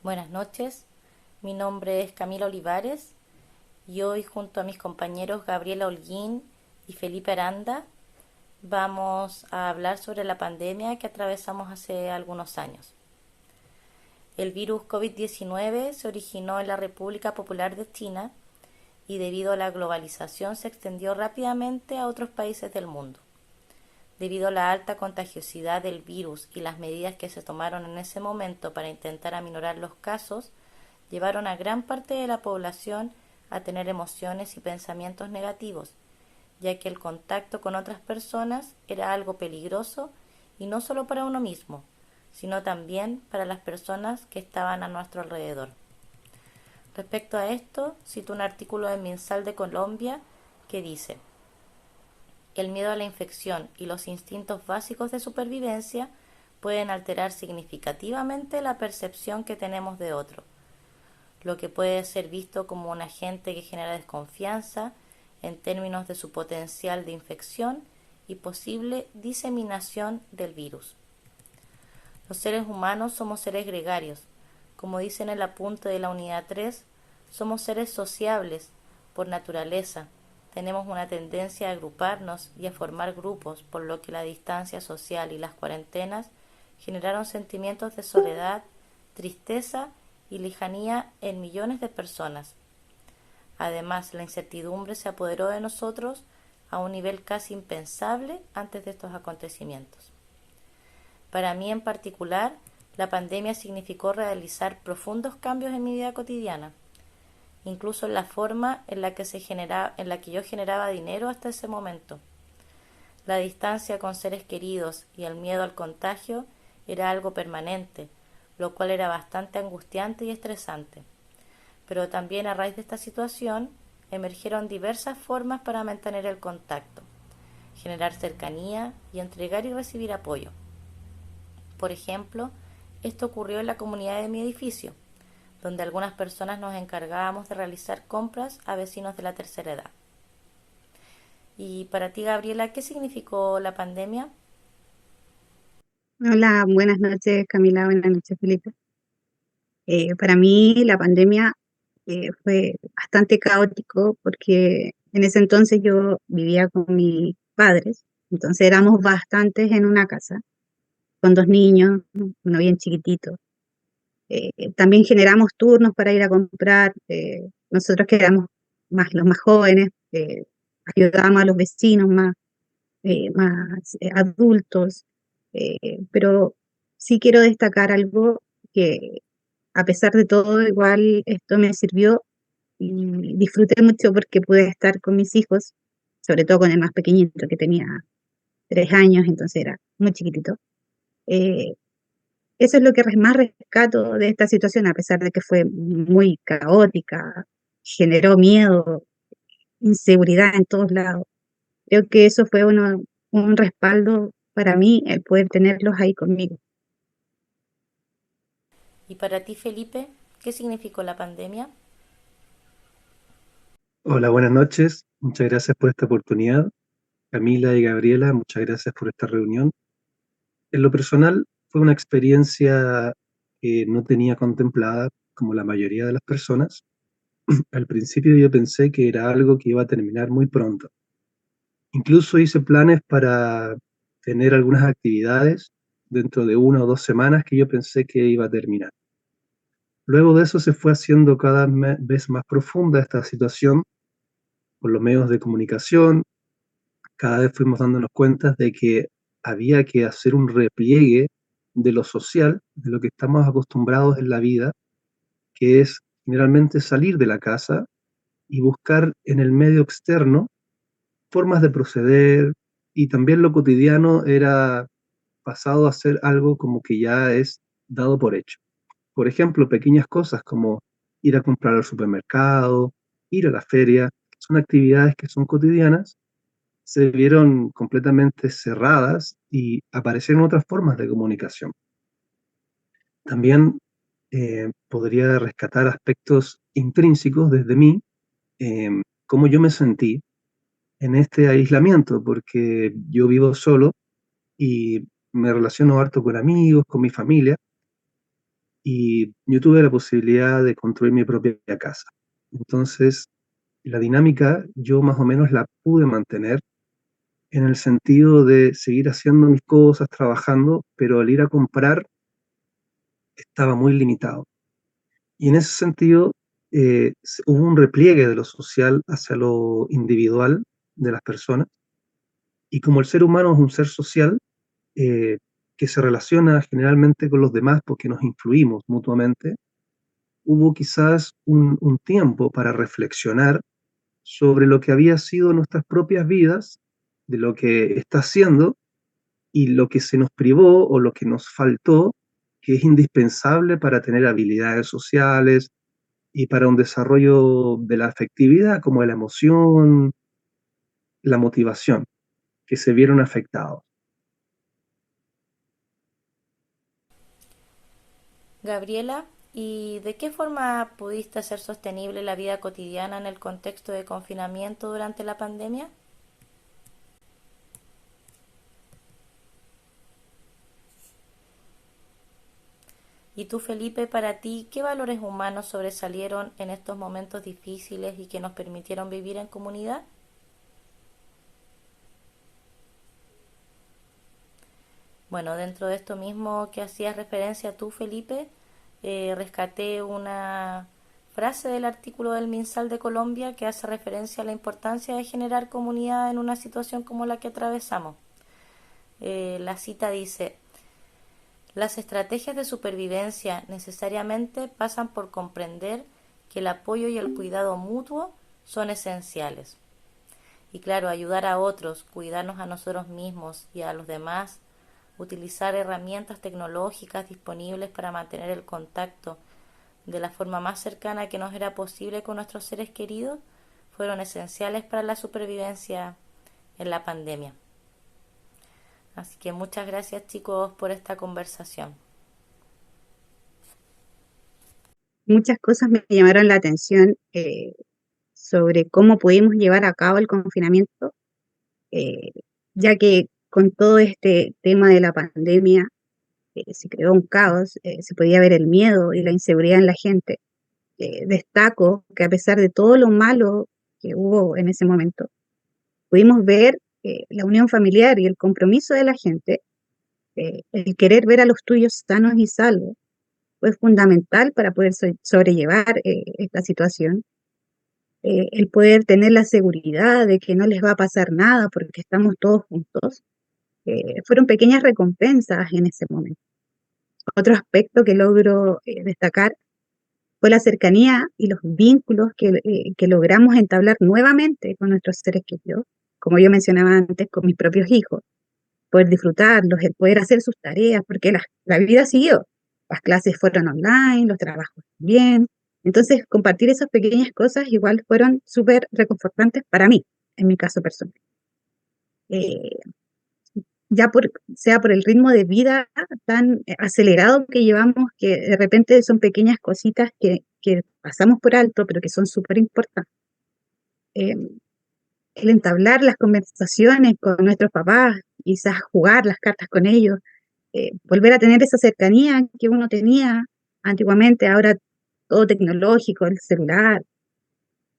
Buenas noches, mi nombre es Camila Olivares y hoy junto a mis compañeros Gabriela Holguín y Felipe Aranda vamos a hablar sobre la pandemia que atravesamos hace algunos años. El virus COVID-19 se originó en la República Popular de China y debido a la globalización se extendió rápidamente a otros países del mundo. Debido a la alta contagiosidad del virus y las medidas que se tomaron en ese momento para intentar aminorar los casos, llevaron a gran parte de la población a tener emociones y pensamientos negativos, ya que el contacto con otras personas era algo peligroso y no solo para uno mismo, sino también para las personas que estaban a nuestro alrededor. Respecto a esto, cito un artículo de MinSal de Colombia que dice: el miedo a la infección y los instintos básicos de supervivencia pueden alterar significativamente la percepción que tenemos de otro, lo que puede ser visto como un agente que genera desconfianza en términos de su potencial de infección y posible diseminación del virus. Los seres humanos somos seres gregarios. Como dice en el apunte de la unidad 3, somos seres sociables por naturaleza. Tenemos una tendencia a agruparnos y a formar grupos, por lo que la distancia social y las cuarentenas generaron sentimientos de soledad, tristeza y lejanía en millones de personas. Además, la incertidumbre se apoderó de nosotros a un nivel casi impensable antes de estos acontecimientos. Para mí en particular, la pandemia significó realizar profundos cambios en mi vida cotidiana, incluso en la forma en la que yo generaba dinero hasta ese momento. La distancia con seres queridos y el miedo al contagio era algo permanente, lo cual era bastante angustiante y estresante. Pero también a raíz de esta situación emergieron diversas formas para mantener el contacto, generar cercanía y entregar y recibir apoyo. Por ejemplo, esto ocurrió en la comunidad de mi edificio, donde algunas personas nos encargábamos de realizar compras a vecinos de la tercera edad. Y para ti, Gabriela, ¿qué significó la pandemia? Hola, buenas noches Camila, buenas noches Felipe. Para mí la pandemia fue bastante caótico porque en ese entonces yo vivía con mis padres, entonces éramos bastantes en una casa, con dos niños, uno bien chiquitito. También generamos turnos para ir a comprar, nosotros que éramos los más jóvenes, ayudábamos a los vecinos más adultos, pero sí quiero destacar algo que a pesar de todo, igual esto me sirvió y disfruté mucho porque pude estar con mis hijos, sobre todo con el más pequeñito que tenía 3 años, entonces era muy chiquitito. Eh, Eso es lo que más rescato de esta situación, a pesar de que fue muy caótica, generó miedo, inseguridad en todos lados. Creo que eso fue un respaldo para mí, el poder tenerlos ahí conmigo. Y para ti, Felipe, ¿qué significó la pandemia? Hola, buenas noches. Muchas gracias por esta oportunidad. Camila y Gabriela, muchas gracias por esta reunión. En lo personal, fue una experiencia que no tenía contemplada como la mayoría de las personas. Al principio yo pensé que era algo que iba a terminar muy pronto. Incluso hice planes para tener algunas actividades dentro de 1 o 2 semanas que yo pensé que iba a terminar. Luego de eso se fue haciendo cada vez más profunda esta situación por los medios de comunicación. Cada vez fuimos dándonos cuenta de que había que hacer un repliegue de lo social, de lo que estamos acostumbrados en la vida, que es generalmente salir de la casa y buscar en el medio externo formas de proceder, y también lo cotidiano era pasado a ser algo como que ya es dado por hecho. Por ejemplo, pequeñas cosas como ir a comprar al supermercado, ir a la feria, son actividades que son cotidianas, se vieron completamente cerradas y aparecieron otras formas de comunicación. También podría rescatar aspectos intrínsecos desde mí, cómo yo me sentí en este aislamiento, porque yo vivo solo y me relaciono harto con amigos, con mi familia, y yo tuve la posibilidad de construir mi propia casa. Entonces, la dinámica yo más o menos la pude mantener en el sentido de seguir haciendo mis cosas, trabajando, pero al ir a comprar estaba muy limitado. Y en ese sentido, hubo un repliegue de lo social hacia lo individual de las personas. Y como el ser humano es un ser social, eh, que se relaciona generalmente con los demás porque nos influimos mutuamente, hubo quizás un tiempo para reflexionar sobre lo que había sido nuestras propias vidas, de lo que está haciendo y lo que se nos privó o lo que nos faltó, que es indispensable para tener habilidades sociales y para un desarrollo de la afectividad, como la emoción, la motivación, que se vieron afectados. Gabriela, ¿y de qué forma pudiste hacer sostenible la vida cotidiana en el contexto de confinamiento durante la pandemia? Y tú, Felipe, para ti, ¿qué valores humanos sobresalieron en estos momentos difíciles y que nos permitieron vivir en comunidad? Bueno, dentro de esto mismo que hacías referencia tú, Felipe, rescaté una frase del artículo del MinSal de Colombia que hace referencia a la importancia de generar comunidad en una situación como la que atravesamos. La cita dice: las estrategias de supervivencia necesariamente pasan por comprender que el apoyo y el cuidado mutuo son esenciales. Y claro, ayudar a otros, cuidarnos a nosotros mismos y a los demás, utilizar herramientas tecnológicas disponibles para mantener el contacto de la forma más cercana que nos era posible con nuestros seres queridos, fueron esenciales para la supervivencia en la pandemia. Así que muchas gracias, chicos, por esta conversación. Muchas cosas me llamaron la atención sobre cómo pudimos llevar a cabo el confinamiento, eh, ya que con todo este tema de la pandemia se creó un caos, se podía ver el miedo y la inseguridad en la gente. Destaco que a pesar de todo lo malo que hubo en ese momento, pudimos ver la unión familiar y el compromiso de la gente, el querer ver a los tuyos sanos y salvos, fue fundamental para poder sobrellevar esta situación. El poder tener la seguridad de que no les va a pasar nada porque estamos todos juntos, fueron pequeñas recompensas en ese momento. Otro aspecto que logro destacar fue la cercanía y los vínculos que logramos entablar nuevamente con nuestros seres queridos, como yo mencionaba antes, con mis propios hijos, poder disfrutarlos, el poder hacer sus tareas, porque la vida siguió, las clases fueron online, los trabajos también, entonces compartir esas pequeñas cosas igual fueron súper reconfortantes para mí, en mi caso personal. Eh, ya sea por el ritmo de vida tan acelerado que llevamos, que de repente son pequeñas cositas que pasamos por alto, pero que son súper importantes. Eh, el entablar las conversaciones con nuestros papás, quizás jugar las cartas con ellos, volver a tener esa cercanía que uno tenía antiguamente, ahora todo tecnológico, el celular,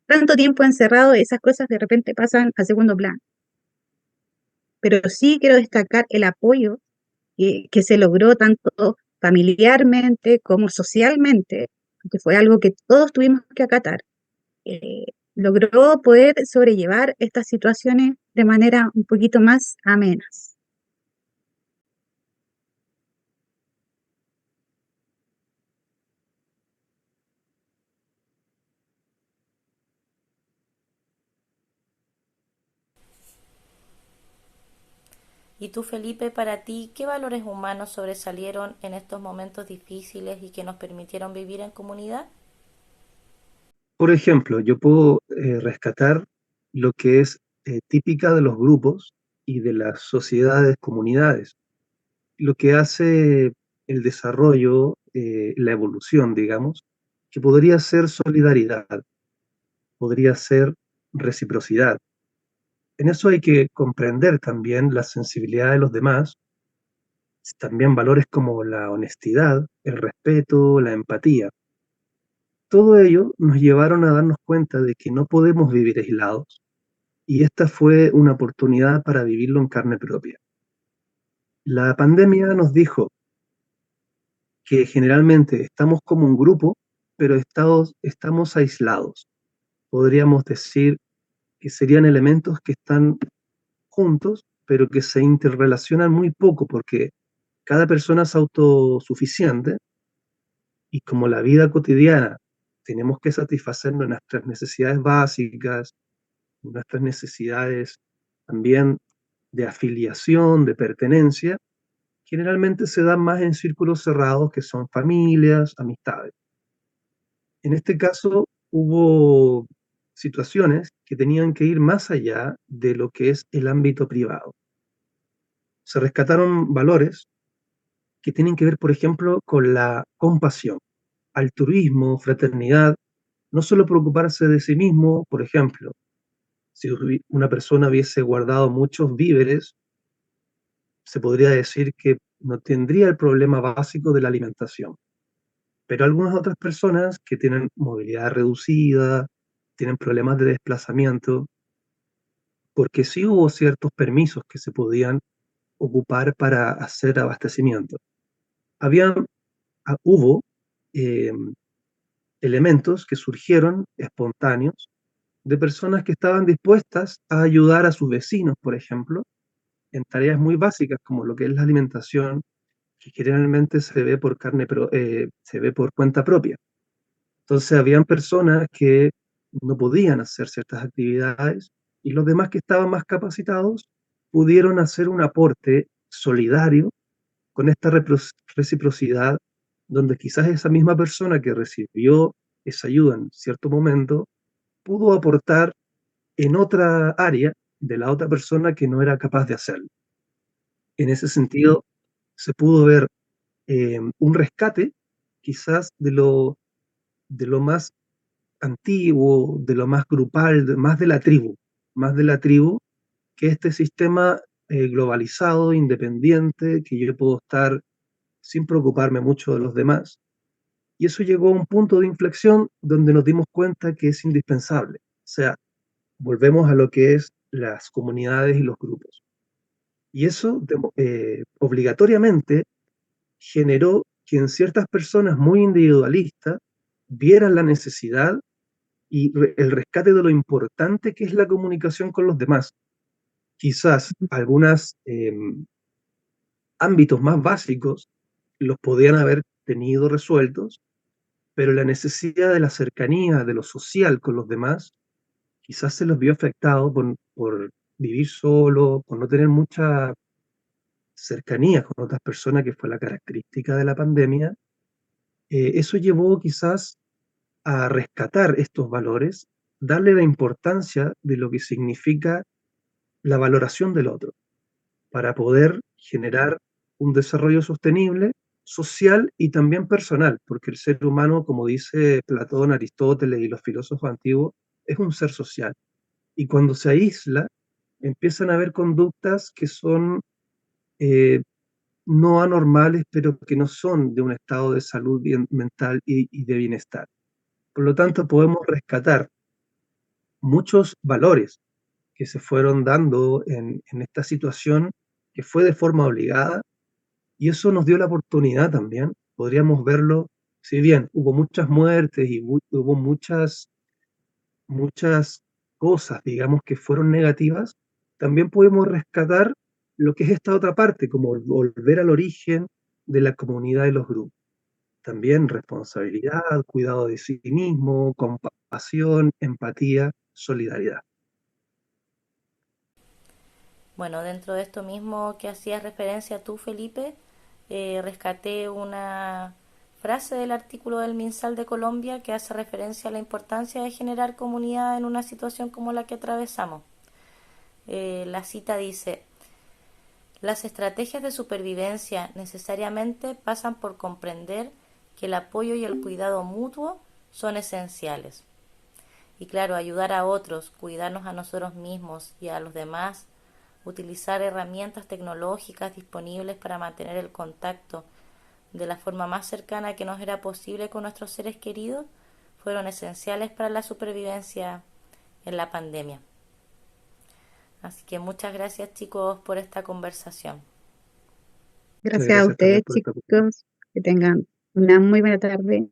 tanto tiempo encerrado, esas cosas de repente pasan a segundo plano. Pero sí quiero destacar el apoyo que se logró tanto familiarmente como socialmente, que fue algo que todos tuvimos que acatar, eh, logró poder sobrellevar estas situaciones de manera un poquito más amenas. Y tú, Felipe, para ti, ¿qué valores humanos sobresalieron en estos momentos difíciles y que nos permitieron vivir en comunidad? Por ejemplo, yo puedo rescatar lo que es típica de los grupos y de las sociedades, comunidades, lo que hace el desarrollo, la evolución, digamos, que podría ser solidaridad, podría ser reciprocidad. En eso hay que comprender también la sensibilidad de los demás también valores como la honestidad, el respeto, la empatía. Todo ello nos llevaron a darnos cuenta de que no podemos vivir aislados, y esta fue una oportunidad para vivirlo en carne propia. La pandemia nos dijo que generalmente estamos como un grupo, pero estamos aislados. Podríamos decir que serían elementos que están juntos, pero que se interrelacionan muy poco, porque cada persona es autosuficiente y como la vida cotidiana tenemos que satisfacer nuestras necesidades básicas, nuestras necesidades también de afiliación, de pertenencia, generalmente se dan más en círculos cerrados que son familias, amistades. En este caso hubo situaciones que tenían que ir más allá de lo que es el ámbito privado. Se rescataron valores que tienen que ver, por ejemplo, con la compasión, altruismo, fraternidad, no solo preocuparse de sí mismo, por ejemplo, si una persona hubiese guardado muchos víveres, se podría decir que no tendría el problema básico de la alimentación. Pero algunas otras personas que tienen movilidad reducida, tienen problemas de desplazamiento, porque sí hubo ciertos permisos que se podían ocupar para hacer abastecimiento. Habían, hubo eh, elementos que surgieron espontáneos de personas que estaban dispuestas a ayudar a sus vecinos, por ejemplo, en tareas muy básicas como lo que es la alimentación, que generalmente se ve por cuenta propia. Entonces habían personas que no podían hacer ciertas actividades y los demás que estaban más capacitados pudieron hacer un aporte solidario con esta reciprocidad, donde quizás esa misma persona que recibió esa ayuda en cierto momento pudo aportar en otra área de la otra persona que no era capaz de hacerlo. En ese sentido, se pudo ver un rescate quizás de lo más antiguo, de lo más grupal, más de la tribu, que este sistema globalizado, independiente, que yo puedo estar sin preocuparme mucho de los demás. Y eso llegó a un punto de inflexión donde nos dimos cuenta que es indispensable. O sea, volvemos a lo que es las comunidades y los grupos. Y eso obligatoriamente generó que en ciertas personas muy individualistas vieran la necesidad y el rescate de lo importante que es la comunicación con los demás. Quizás algunos ámbitos más básicos los podían haber tenido resueltos, pero la necesidad de la cercanía, de lo social con los demás, quizás se los vio afectados por vivir solo, por no tener mucha cercanía con otras personas, que fue la característica de la pandemia. Eso llevó quizás a rescatar estos valores, darle la importancia de lo que significa la valoración del otro, para poder generar un desarrollo sostenible, social y también personal, porque el ser humano, como dice Platón, Aristóteles y los filósofos antiguos, es un ser social. Y cuando se aísla, empiezan a haber conductas que son no anormales, pero que no son de un estado de salud mental y de bienestar. Por lo tanto, podemos rescatar muchos valores que se fueron dando en esta situación que fue de forma obligada, y eso nos dio la oportunidad también, podríamos verlo, si bien hubo muchas muertes y hubo muchas cosas, digamos, que fueron negativas, también podemos rescatar lo que es esta otra parte, como volver al origen de la comunidad y los grupos. También responsabilidad, cuidado de sí mismo, compasión, empatía, solidaridad. Bueno, dentro de esto mismo que hacías referencia tú, Felipe, rescaté una frase del artículo del MinSal de Colombia que hace referencia a la importancia de generar comunidad en una situación como la que atravesamos. La cita dice: las estrategias de supervivencia necesariamente pasan por comprender que el apoyo y el cuidado mutuo son esenciales. Y claro, ayudar a otros, cuidarnos a nosotros mismos y a los demás, utilizar herramientas tecnológicas disponibles para mantener el contacto de la forma más cercana que nos era posible con nuestros seres queridos fueron esenciales para la supervivencia en la pandemia. Así que muchas gracias, chicos, por esta conversación. Muchas Gracias a gracias también ustedes, por esta oportunidad. chicos, que tengan una muy buena tarde.